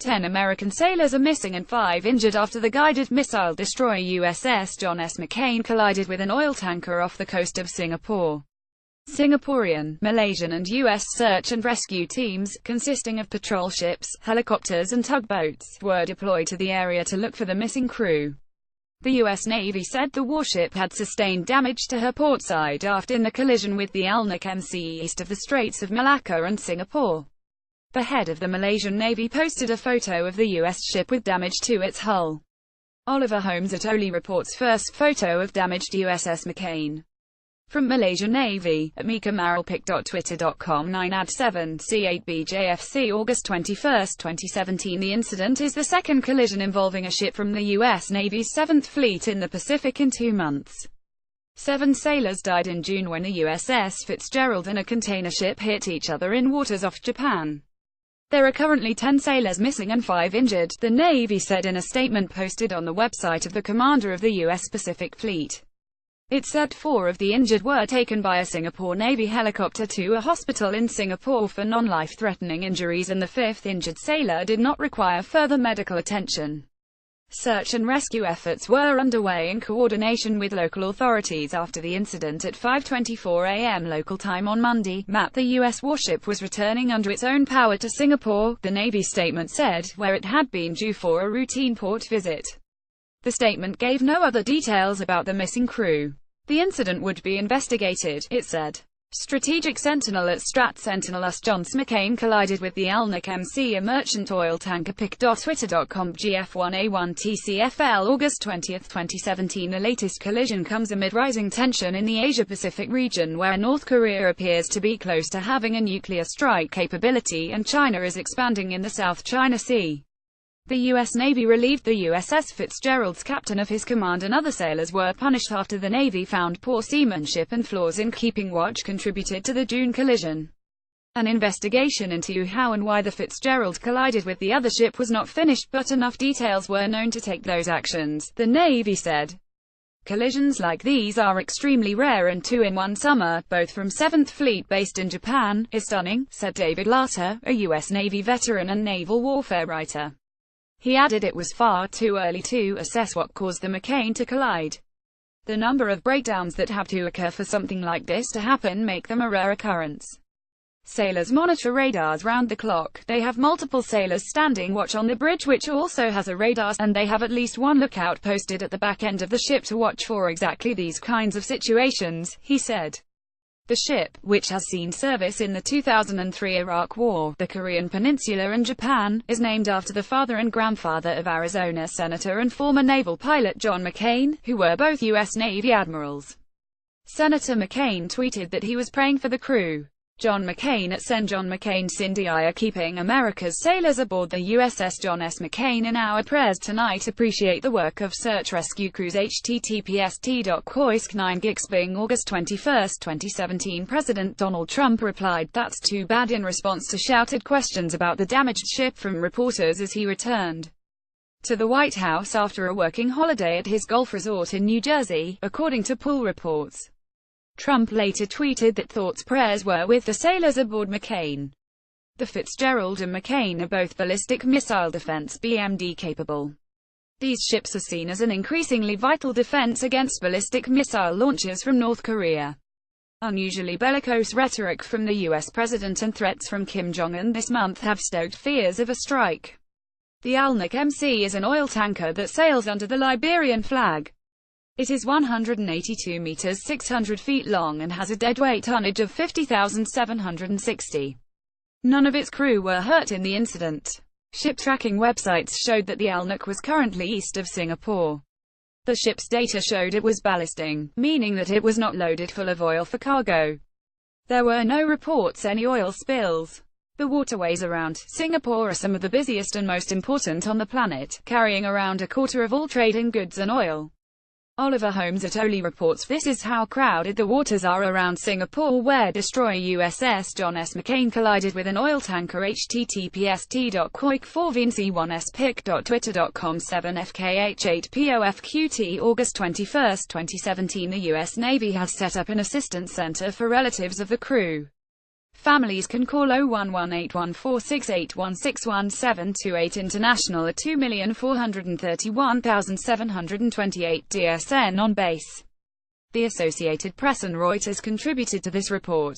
10 American sailors are missing and 5 injured after the guided missile destroyer USS John S. McCain collided with an oil tanker off the coast of Singapore. Singaporean, Malaysian and U.S. search and rescue teams, consisting of patrol ships, helicopters and tugboats, were deployed to the area to look for the missing crew. The U.S. Navy said the warship had sustained damage to her portside aft in the collision with the Alnuk MC east of the Straits of Malacca and Singapore. The head of the Malaysian Navy posted a photo of the U.S. ship with damage to its hull. Oliver Holmes at Oli reports first photo of damaged USS McCain. From Malaysian Navy, at mccain.twitter.com 9ad7 C8BJFC August 21, 2017. The incident is the second collision involving a ship from the U.S. Navy's 7th Fleet in the Pacific in 2 months. 7 sailors died in June when the USS Fitzgerald and a container ship hit each other in waters off Japan. There are currently 10 sailors missing and 5 injured, the Navy said in a statement posted on the website of the commander of the U.S. Pacific Fleet. It said 4 of the injured were taken by a Singapore Navy helicopter to a hospital in Singapore for non-life-threatening injuries, and the 5th injured sailor did not require further medical attention. Search and rescue efforts were underway in coordination with local authorities after the incident at 5:24 a.m. local time on Monday. The U.S. warship was returning under its own power to Singapore, the Navy statement said, where it had been due for a routine port visit. The statement gave no other details about the missing crew. The incident would be investigated, it said. Strategic Sentinel at Strat Sentinel US John S. McCain collided with the Alnuk MC, a merchant oil tanker. pic.twitter.com GF1A1TCFL August 20, 2017. The latest collision comes amid rising tension in the Asia-Pacific region, where North Korea appears to be close to having a nuclear strike capability and China is expanding in the South China Sea. The U.S. Navy relieved the USS Fitzgerald's captain of his command, and other sailors were punished after the Navy found poor seamanship and flaws in keeping watch contributed to the June collision. An investigation into how and why the Fitzgerald collided with the other ship was not finished, but enough details were known to take those actions, the Navy said. Collisions like these are extremely rare, and 2 in 1 summer, both from 7th Fleet based in Japan, is stunning, said David Latta, a U.S. Navy veteran and naval warfare writer. He added it was far too early to assess what caused the McCain to collide. The number of breakdowns that have to occur for something like this to happen make them a rare occurrence. Sailors monitor radars round the clock. They have multiple sailors standing watch on the bridge, which also has a radar, and they have at least one lookout posted at the back end of the ship to watch for exactly these kinds of situations, he said. The ship, which has seen service in the 2003 Iraq War, the Korean Peninsula and Japan, is named after the father and grandfather of Arizona Senator and former naval pilot John McCain, who were both U.S. Navy admirals. Senator McCain tweeted that he was praying for the crew. John McCain at Sen. John McCain Cindy I are keeping America's sailors aboard the USS John S. McCain in our prayers tonight. Appreciate the work of search rescue crews. https://t.koisk9gixbing August 21, 2017. President Donald Trump replied, "That's too bad," in response to shouted questions about the damaged ship from reporters as he returned to the White House after a working holiday at his golf resort in New Jersey, according to pool reports. Trump later tweeted that thoughts prayers were with the sailors aboard McCain. The Fitzgerald and McCain are both ballistic missile defense (BMD) capable. These ships are seen as an increasingly vital defense against ballistic missile launches from North Korea. Unusually bellicose rhetoric from the U.S. president and threats from Kim Jong-un this month have stoked fears of a strike. The Alnuk MC is an oil tanker that sails under the Liberian flag. It is 182 meters 600 feet long and has a deadweight tonnage of 50,760. None of its crew were hurt in the incident. Ship tracking websites showed that the Alnuk was currently east of Singapore. The ship's data showed it was ballasting, meaning that it was not loaded full of oil for cargo. There were no reports any oil spills. The waterways around Singapore are some of the busiest and most important on the planet, carrying around a quarter of all trade in goods and oil. Oliver Holmes at Oli reports, this is how crowded the waters are around Singapore, where destroyer USS John S. McCain collided with an oil tanker. https://t.koik4vnc1spic.twitter.com 7fkh8pofqt August 21, 2017. The U.S. Navy has set up an assistance center for relatives of the crew. Families can call 011814681611728 international at 2,431,728 DSN on base. The Associated Press and Reuters contributed to this report.